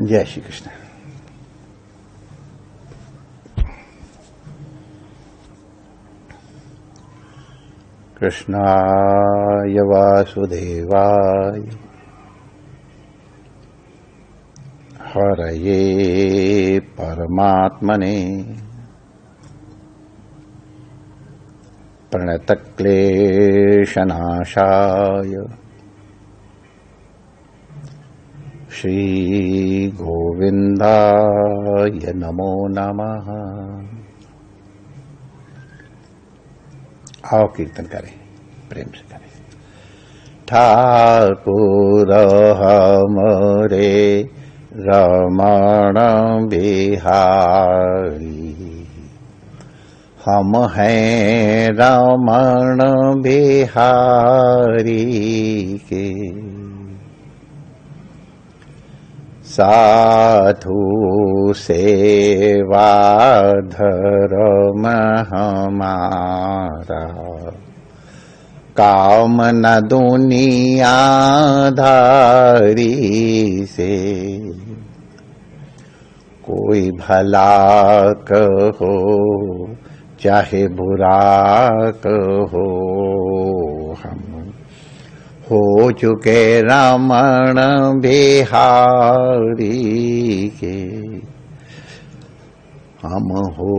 जय श्री कृष्ण। कृष्णाय वासुदेवाय हरये परमात्मने प्रणतक्लेशनाशाय श्रीगोविन्दाय नमो नमः। आओ कीर्तन करें, प्रेम से करें। ठाकुर हमरे रमण बिहारी, हम हैं रमण बिहारी के साधु सेवा धर्म हमारा, काम न दुनियादारी से। कोई भला कहो चाहे बुरा कहो, हम हो चुके रमण बिहारी के, हम हो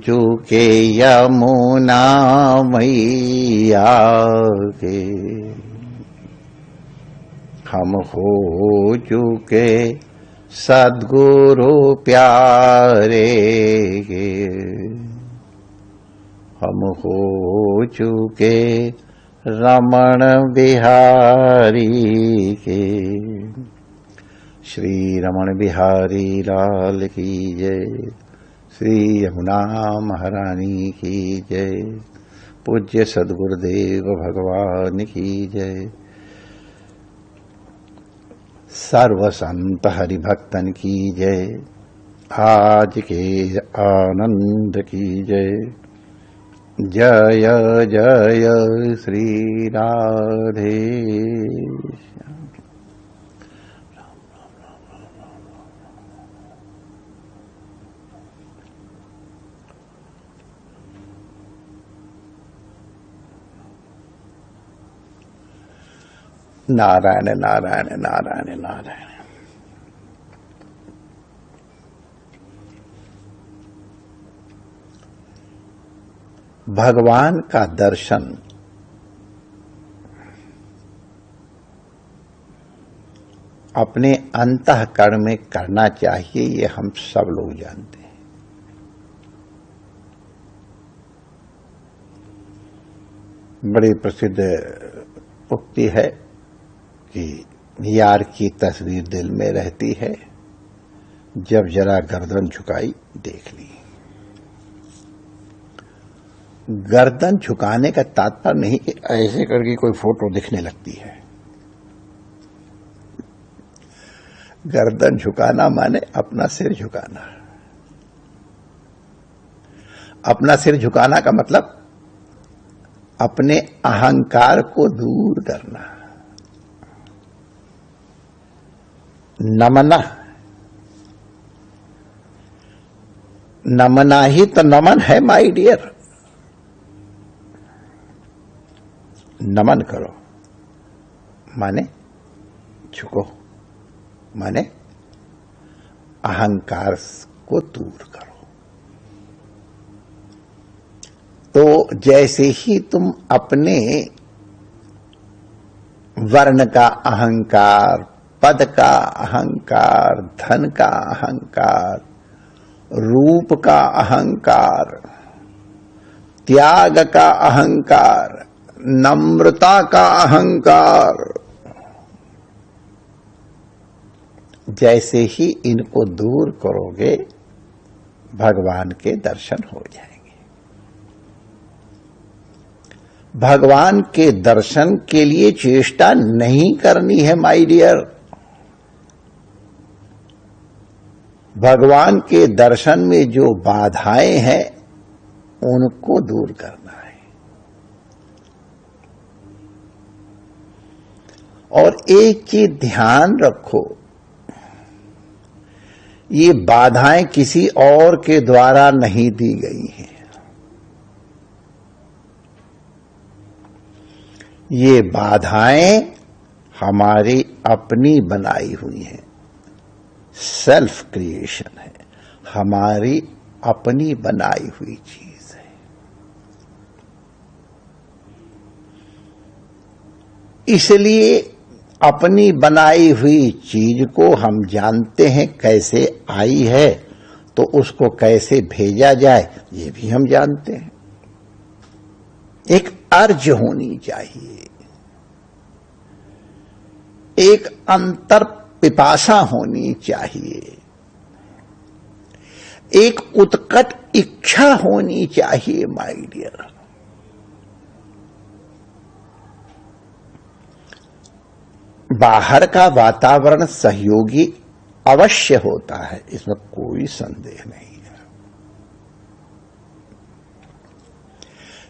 चुके यमुना मैया के, हम हो चुके सद्गुरु प्यारे के, हम हो चुके रमण बिहारी के। श्री रमण बिहारी लाल की जय, श्री यमुना महारानी की जय, पूज्य सद्गुरुदेव भगवान की जय, सर्व संत हरिभक्तन की जय, आज के आनंद की जय। जय जय श्री राधे। नारायण नारायण नारायण नारायण। भगवान का दर्शन अपने अंतःकरण में करना चाहिए, ये हम सब लोग जानते हैं। बड़ी प्रसिद्ध उक्ति है कि यार की तस्वीर दिल में रहती है, जब जरा गर्दन झुकाई देख ली। गर्दन झुकाने का तात्पर्य नहीं कि ऐसे करके कोई फोटो दिखने लगती है। गर्दन झुकाना माने अपना सिर झुकाना। अपना सिर झुकाना का मतलब अपने अहंकार को दूर करना, नमना। नमना ही तो नमन है माय डियर। नमन करो माने झुको, माने अहंकार को दूर करो। तो जैसे ही तुम अपने वर्ण का अहंकार, पद का अहंकार, धन का अहंकार, रूप का अहंकार, त्याग का अहंकार, नम्रता का अहंकार, जैसे ही इनको दूर करोगे भगवान के दर्शन हो जाएंगे। भगवान के दर्शन के लिए चेष्टा नहीं करनी है माय डियर। भगवान के दर्शन में जो बाधाएं हैं उनको दूर करना है। और एक चीज ध्यान रखो, ये बाधाएं किसी और के द्वारा नहीं दी गई हैं। ये बाधाएं हमारी अपनी बनाई हुई हैं, सेल्फ क्रिएशन है, हमारी अपनी बनाई हुई चीज है। इसलिए अपनी बनाई हुई चीज को हम जानते हैं कैसे आई है, तो उसको कैसे भेजा जाए ये भी हम जानते हैं। एक अर्ज होनी चाहिए, एक अंतर पिपासा होनी चाहिए, एक उत्कट इच्छा होनी चाहिए माय डियर। बाहर का वातावरण सहयोगी अवश्य होता है, इसमें कोई संदेह नहीं है,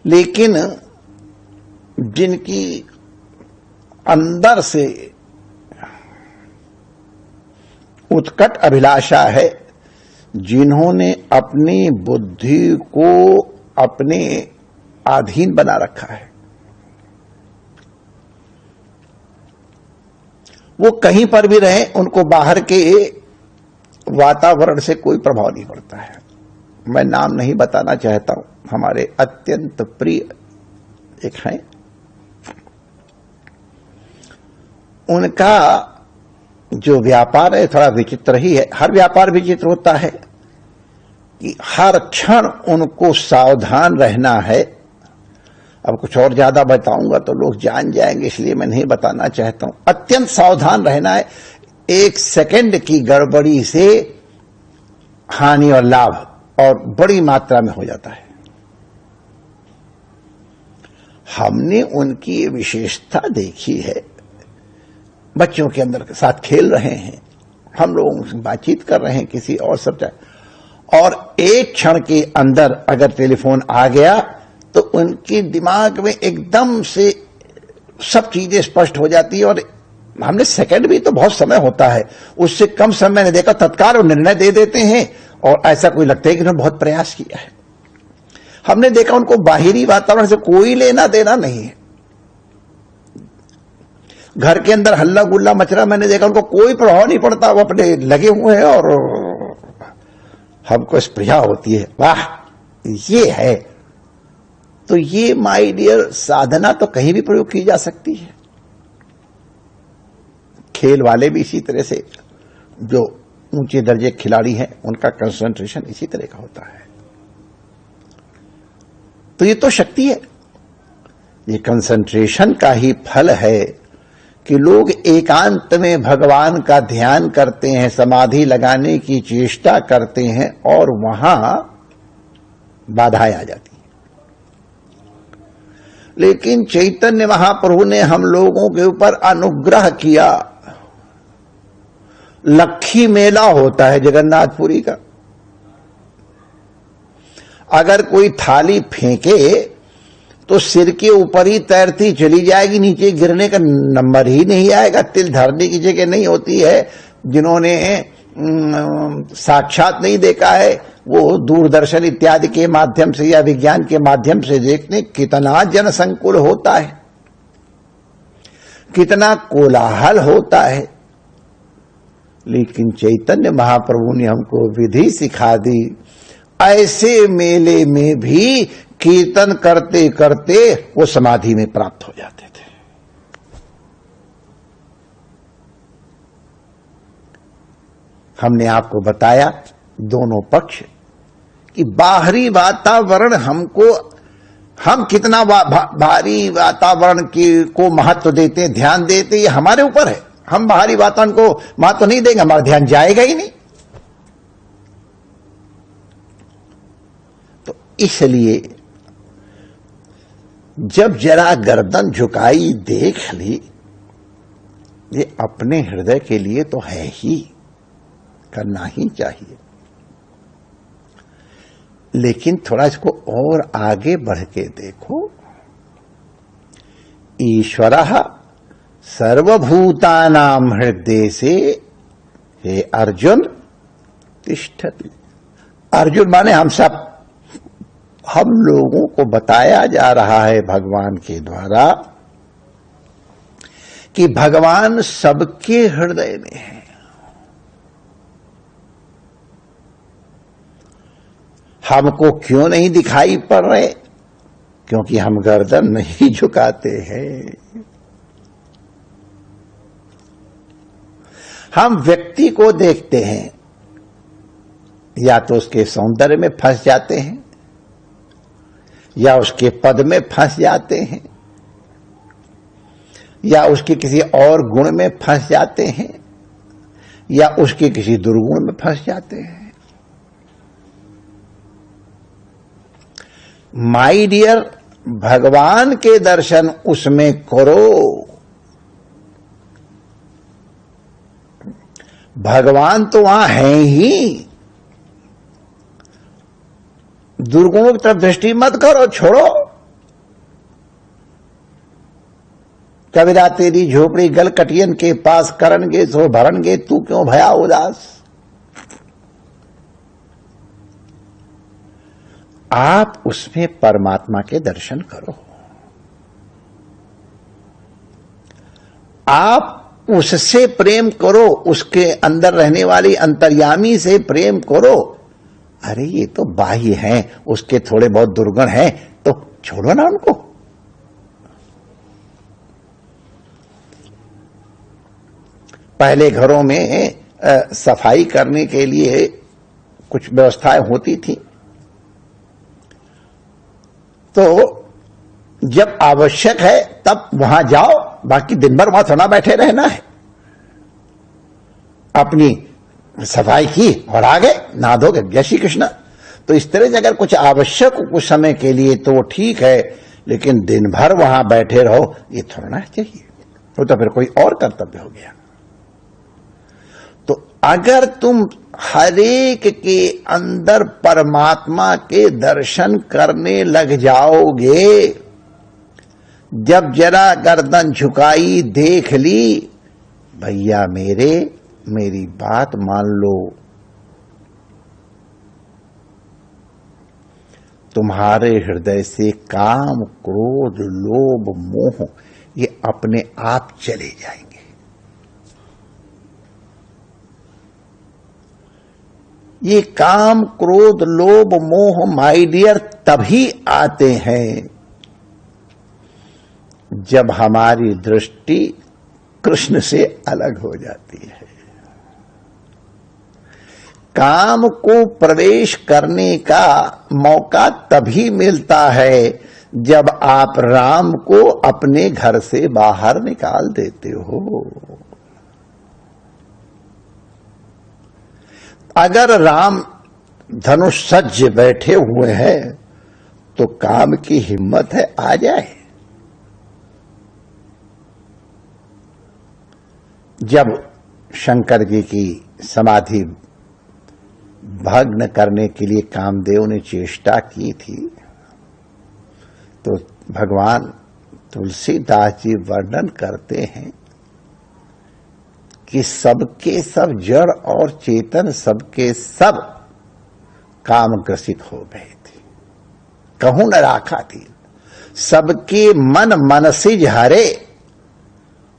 लेकिन जिनकी अंदर से उत्कट अभिलाषा है, जिन्होंने अपनी बुद्धि को अपने अधीन बना रखा है, वो कहीं पर भी रहे, उनको बाहर के वातावरण से कोई प्रभाव नहीं पड़ता है। मैं नाम नहीं बताना चाहता हूं, हमारे अत्यंत प्रिय एक हैं, उनका जो व्यापार है थोड़ा विचित्र ही है। हर व्यापार विचित्र होता है कि हर क्षण उनको सावधान रहना है। अब कुछ और ज्यादा बताऊंगा तो लोग जान जाएंगे, इसलिए मैं नहीं बताना चाहता हूं। अत्यंत सावधान रहना है, एक सेकंड की गड़बड़ी से हानि और लाभ और बड़ी मात्रा में हो जाता है। हमने उनकी ये विशेषता देखी है। बच्चों के अंदर के साथ खेल रहे हैं, हम लोगों से बातचीत कर रहे हैं किसी और सब्जेक्ट, और एक क्षण के अंदर अगर टेलीफोन आ गया तो उनके दिमाग में एकदम से सब चीजें स्पष्ट हो जाती है। और हमने सेकंड भी तो बहुत समय होता है, उससे कम समय ने देखा, तत्काल निर्णय दे देते हैं, और ऐसा कोई लगता है कि उन्होंने बहुत प्रयास किया है। हमने देखा उनको बाहरी वातावरण से कोई लेना देना नहीं है। घर के अंदर हल्ला गुल्ला मच रहा, मैंने देखा उनको कोई प्रभाव नहीं पड़ता, वो अपने लगे हुए हैं, और हमको स्पृहा होती है, वाह ये है। तो ये माय डियर साधना तो कहीं भी प्रयोग की जा सकती है। खेल वाले भी इसी तरह से, जो ऊंचे दर्जे खिलाड़ी हैं, उनका कंसंट्रेशन इसी तरह का होता है। तो ये तो शक्ति है, ये कंसंट्रेशन का ही फल है कि लोग एकांत में भगवान का ध्यान करते हैं, समाधि लगाने की चेष्टा करते हैं, और वहां बाधाएं आ जाती हैं। लेकिन चैतन्य महाप्रभु ने हम लोगों के ऊपर अनुग्रह किया। लक्खी मेला होता है जगन्नाथपुरी का, अगर कोई थाली फेंके तो सिर के ऊपर ही तैरती चली जाएगी, नीचे गिरने का नंबर ही नहीं आएगा। तिल धरने की जगह नहीं होती है। जिन्होंने साक्षात नहीं देखा है, वो दूरदर्शन इत्यादि के माध्यम से या विज्ञान के माध्यम से देखने कितना जनसंकुल होता है, कितना कोलाहल होता है। लेकिन चैतन्य महाप्रभु ने हमको विधि सिखा दी, ऐसे मेले में भी कीर्तन करते करते वो समाधि में प्राप्त हो जाते थे। हमने आपको बताया दोनों पक्ष कि बाहरी वातावरण हमको, हम कितना बाहरी वातावरण को महत्व देते हैं, ध्यान देते हैं, ये हमारे ऊपर है। हम बाहरी वातावरण को महत्व नहीं देंगे, हमारा ध्यान जाएगा ही नहीं। तो इसलिए जब जरा गर्दन झुकाई देख ली, ये अपने हृदय के लिए तो है ही, करना ही चाहिए। लेकिन थोड़ा इसको और आगे बढ़ के देखो। ईश्वरः सर्वभूतानां हृदय से, हे अर्जुन, तिष्ठति। अर्जुन माने हम लोगों को बताया जा रहा है भगवान के द्वारा कि भगवान सबके हृदय में है। हमको क्यों नहीं दिखाई पड़ रहे? क्योंकि हम गर्दन नहीं झुकाते हैं। हम व्यक्ति को देखते हैं, या तो उसके सौंदर्य में फंस जाते हैं, या उसके पद में फंस जाते हैं, या उसके किसी और गुण में फंस जाते हैं, या उसके किसी दुर्गुण में फंस जाते हैं। माय डियर, भगवान के दर्शन उसमें करो। भगवान तो वहां हैं ही। दुर्गुणों की तरफ दृष्टि मत करो, छोड़ो। कबीरा तेरी झोपड़ी गल कटियन के पास करनगे सो भरनगे, तू क्यों भया उदास। आप उसमें परमात्मा के दर्शन करो। आप उससे प्रेम करो, उसके अंदर रहने वाली अंतर्यामी से प्रेम करो। अरे ये तो बाह्य हैं, उसके थोड़े बहुत दुर्गुण हैं, तो छोड़ो ना उनको। पहले घरों में सफाई करने के लिए कुछ व्यवस्थाएं होती थी, तो जब आवश्यक है तब वहां जाओ, बाकी दिन भर वहां थोड़ा बैठे रहना है। अपनी सफाई की और आ गए, नहा धोगे, जय श्री कृष्ण। तो इस तरह से अगर कुछ आवश्यक हो कुछ समय के लिए तो ठीक है, लेकिन दिन भर वहां बैठे रहो, ये थोड़ा ना चाहिए। वो तो फिर कोई और कर्तव्य हो गया। तो अगर तुम हरेक के अंदर परमात्मा के दर्शन करने लग जाओगे, जब जरा गर्दन झुकाई देख ली, भैया मेरी बात मान लो, तुम्हारे हृदय से काम, क्रोध, लोभ, मोह ये अपने आप चले जाएंगे। ये काम, क्रोध, लोभ, मोह माय डियर तभी आते हैं जब हमारी दृष्टि कृष्ण से अलग हो जाती है। काम को प्रवेश करने का मौका तभी मिलता है जब आप राम को अपने घर से बाहर निकाल देते हो। अगर राम धनुष सज्ज बैठे हुए हैं तो काम की हिम्मत है, आ जाए। जब शंकर जी की समाधि भग्न करने के लिए कामदेव ने चेष्टा की थी, तो भगवान तुलसीदास जी वर्णन करते हैं कि सबके सब जड़ और चेतन सबके सब काम ग्रसित हो गए थे। कहूं न राखा थी, सबके मन मनसिज हरे,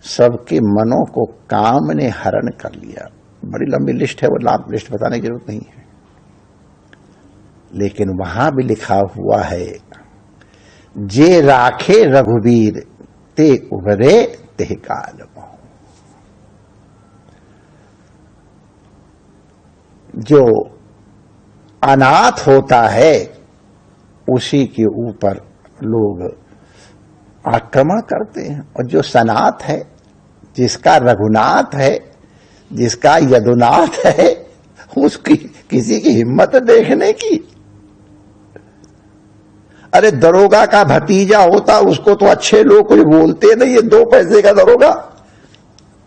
सबके मनों को काम ने हरण कर लिया। बड़ी लंबी लिस्ट है, वो लिस्ट बताने की जरूरत नहीं है, लेकिन वहां भी लिखा हुआ है, जे राखे रघुवीर ते उभरे ते काल मोह। जो अनाथ होता है उसी के ऊपर लोग आक्रमण करते हैं, और जो सनाथ है, जिसका रघुनाथ है, जिसका यदुनाथ है, उसकी किसी की हिम्मत देखने की। अरे दरोगा का भतीजा होता, उसको तो अच्छे लोग कुछ बोलते नहीं, ये 2 पैसे का दरोगा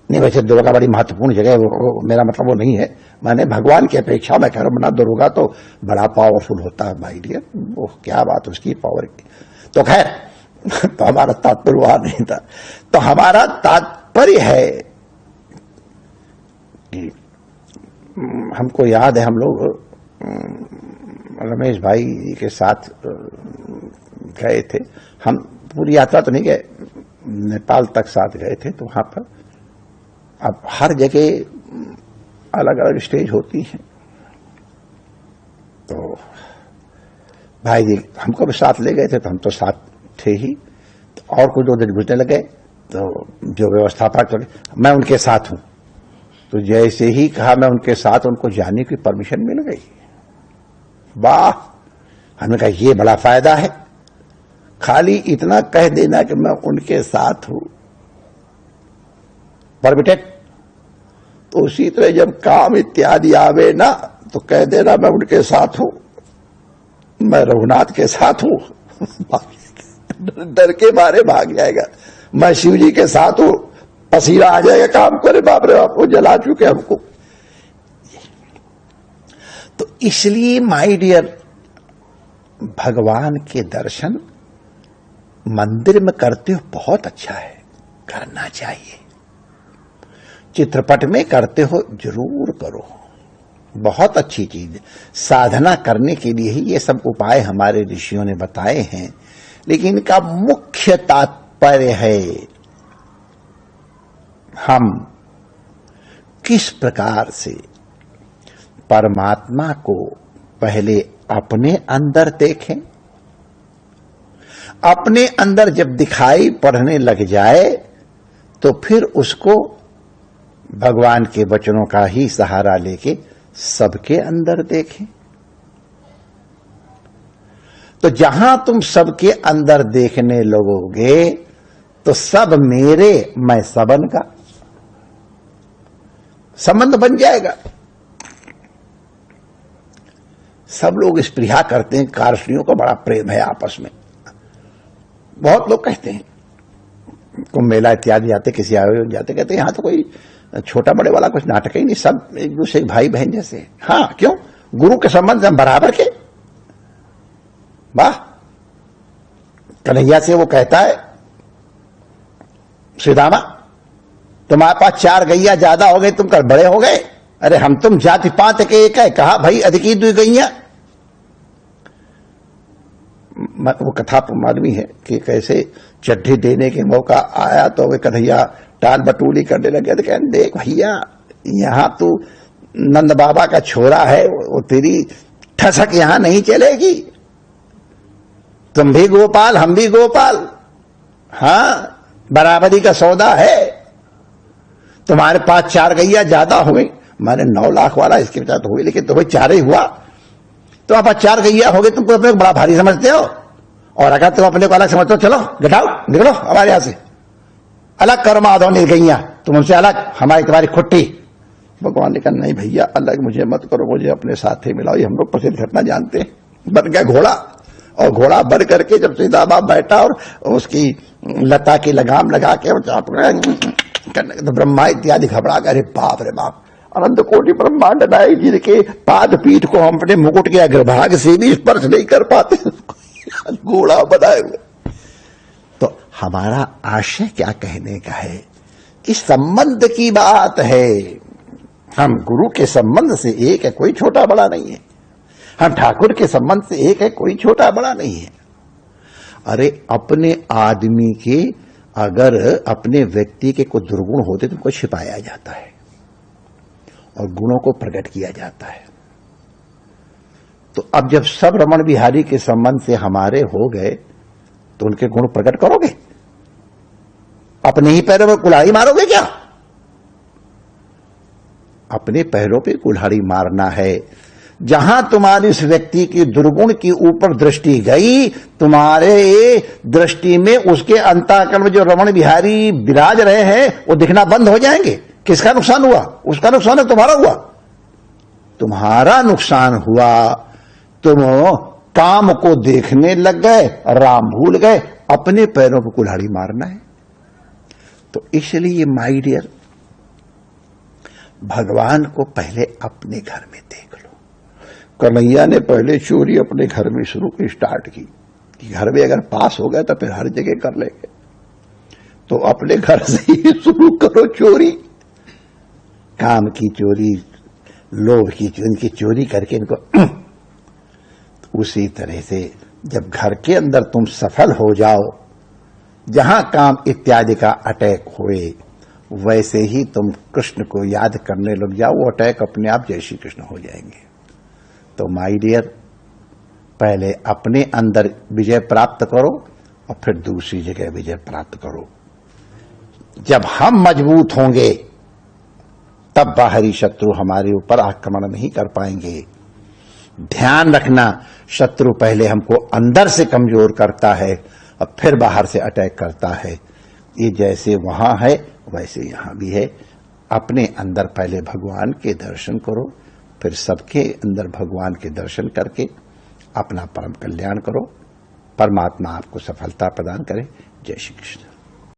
नहीं। वैसे दरोगा बड़ी महत्वपूर्ण जगह है, मेरा मतलब वो नहीं है, मैंने भगवान की अपेक्षा मैं कह रहा हूं, दरोगा तो बड़ा पावरफुल होता है भाई डियर, वो क्या बात उसकी पावर की। तो खैर, तो हमारा तात्पर्य वहां नहीं था। तो हमारा तात्पर्य है कि हमको याद है, हम लोग रमेश भाई के साथ गए थे। हम पूरी यात्रा तो नहीं गए, नेपाल तक साथ गए थे। तो वहां पर अब हर जगह अलग अलग स्टेज होती हैं। तो भाई जी हमको भी साथ ले गए थे, तो हम तो साथ थे ही। तो और कुछ 2 दिन गुजरने लगे, तो जो व्यवस्थापक मैं उनके साथ हूं, तो जैसे ही कहा मैं उनके साथ, उनको जाने की परमिशन मिल गई। वाह, हमने कहा ये बड़ा फायदा है, खाली इतना कह देना कि मैं उनके साथ हूं, परमिटेड। तो उसी तरह जब काम इत्यादि आवे ना, तो कह देना मैं उनके साथ हूं, मैं रघुनाथ के साथ हूं। डर के मारे भाग जाएगा। मैं शिव जी के साथ हूं, पसीना आ जाएगा, काम करे बाप रे बाप, वो जला चुके हमको। तो इसलिए माय डियर, भगवान के दर्शन मंदिर में करते हो बहुत अच्छा है, करना चाहिए। चित्रपट में करते हो जरूर करो, बहुत अच्छी चीज। साधना करने के लिए ही ये सब उपाय हमारे ऋषियों ने बताए हैं, लेकिन इनका मुख्य तात्पर्य है हम किस प्रकार से परमात्मा को पहले अपने अंदर देखें। अपने अंदर जब दिखाई पड़ने लग जाए, तो फिर उसको भगवान के वचनों का ही सहारा लेके सबके अंदर देखें। तो जहां तुम सबके अंदर देखने लगोगे, तो सब मेरे, मैं सबन का संबंध बन जाएगा। सब लोग स्पृहा करते हैं, कारस्त्रियों को बड़ा प्रेम है आपस में। बहुत लोग कहते हैं, कुंभ मेला इत्यादि जाते, किसी आयोजन जाते, कहते हैं यहां तो कोई छोटा बड़े वाला कुछ नाटक ही नहीं, सब एक दूसरे भाई बहन जैसे। हाँ, क्यों? गुरु के संबंध हम बराबर के। वाह, कन्हैया से वो कहता है, श्रीदामा तुम्हारे पास 4 गैया ज्यादा हो गई, तुम कर बड़े हो गए। अरे हम तुम जाति पात के एक है, कहा भाई अधिकी 2 गैया। वो कथा मालूम है कि कैसे चड्ढी देने के मौका आया, तो वे कन्हैया टाल बटूली करने लगे। तो कहने, देख भैया, यहां तू नंद बाबा का छोरा है, वो तेरी ठसक यहां नहीं चलेगी। तुम भी गोपाल, हम भी गोपाल, हाँ बराबरी का सौदा है। तुम्हारे पास 4 गैया ज्यादा हो गई, मैंने 9 लाख वाला इसके बचा तो हुई, लेकिन तुम्हें 4 ही हुआ। तो आप 4 गैया हो गए, तुमको अपने को बड़ा भारी समझते हो। और अगर तुम अपने को अलग समझते हो, चलो घटाओ, निकलो हमारे यहां से, अलग करो माधव निर्गैया, तुम हमसे अलग, हमारी तुम्हारी खुट्टी। भगवान ने कहा, नहीं भैया अलग मुझे मत करो, मुझे अपने साथ ही मिलाओ। ये हम लोग प्रसिद्ध घटना जानते हैं। बन गया घोड़ा, और घोड़ा बन करके जब सीताबा बैठा और उसकी लता की लगाम लगा के तो ब्रह्मा इत्यादि घबरा गए। अरे बाप रे बाप, अनंत कोटि ब्रह्मांड नायक जिनके पाद पीठ को हम अपने मुकुट के अग्रभाग से भी स्पर्श नहीं कर पाते, घोड़ा बनाए हुए। तो हमारा आशय क्या कहने का है, कि संबंध की बात है। हम गुरु के संबंध से एक है, कोई छोटा बड़ा नहीं है। हम ठाकुर के संबंध से एक है, कोई छोटा बड़ा नहीं है। अरे अपने आदमी के, अगर अपने व्यक्ति के कोई दुर्गुण होते तो उनको छिपाया जाता है और गुणों को प्रकट किया जाता है। तो अब जब सब रमण बिहारी के संबंध से हमारे हो गए, तो उनके गुण प्रकट करोगे? अपने ही पैरों में कुल्हाड़ी मारोगे क्या? अपने पैरों पे कुल्हाड़ी मारना है। जहां तुम्हारी इस व्यक्ति की दुर्गुण की ऊपर दृष्टि गई, तुम्हारे दृष्टि में उसके अंतःकरण में जो रमण बिहारी विराज रहे हैं वो दिखना बंद हो जाएंगे। किसका नुकसान हुआ? उसका नुकसान है, तुम्हारा हुआ। तुम्हारा नुकसान हुआ, तुम काम को देखने लग गए, राम भूल गए, अपने पैरों पर कुल्हाड़ी मारना है। तो इसलिए माय डियर, भगवान को पहले अपने घर में देख लो। कन्हैया ने पहले चोरी अपने घर में शुरू की, स्टार्ट की, कि घर में अगर पास हो गया तो फिर हर जगह कर लेंगे। तो अपने घर से ही शुरू करो चोरी, काम की चोरी, लोभ की उनकी चोरी करके इनको उसी तरह से जब घर के अंदर तुम सफल हो जाओ, जहां काम इत्यादि का अटैक हुए, वैसे ही तुम कृष्ण को याद करने लग जाओ, वो अटैक अपने आप जय श्री कृष्ण हो जाएंगे। तो माय डियर, पहले अपने अंदर विजय प्राप्त करो और फिर दूसरी जगह विजय प्राप्त करो। जब हम मजबूत होंगे तब बाहरी शत्रु हमारे ऊपर आक्रमण नहीं कर पाएंगे। ध्यान रखना, शत्रु पहले हमको अंदर से कमजोर करता है और फिर बाहर से अटैक करता है। ये जैसे वहां है वैसे यहां भी है। अपने अंदर पहले भगवान के दर्शन करो, फिर सबके अंदर भगवान के दर्शन करके अपना परम कल्याण करो। परमात्मा आपको सफलता प्रदान करे। जय श्री कृष्ण।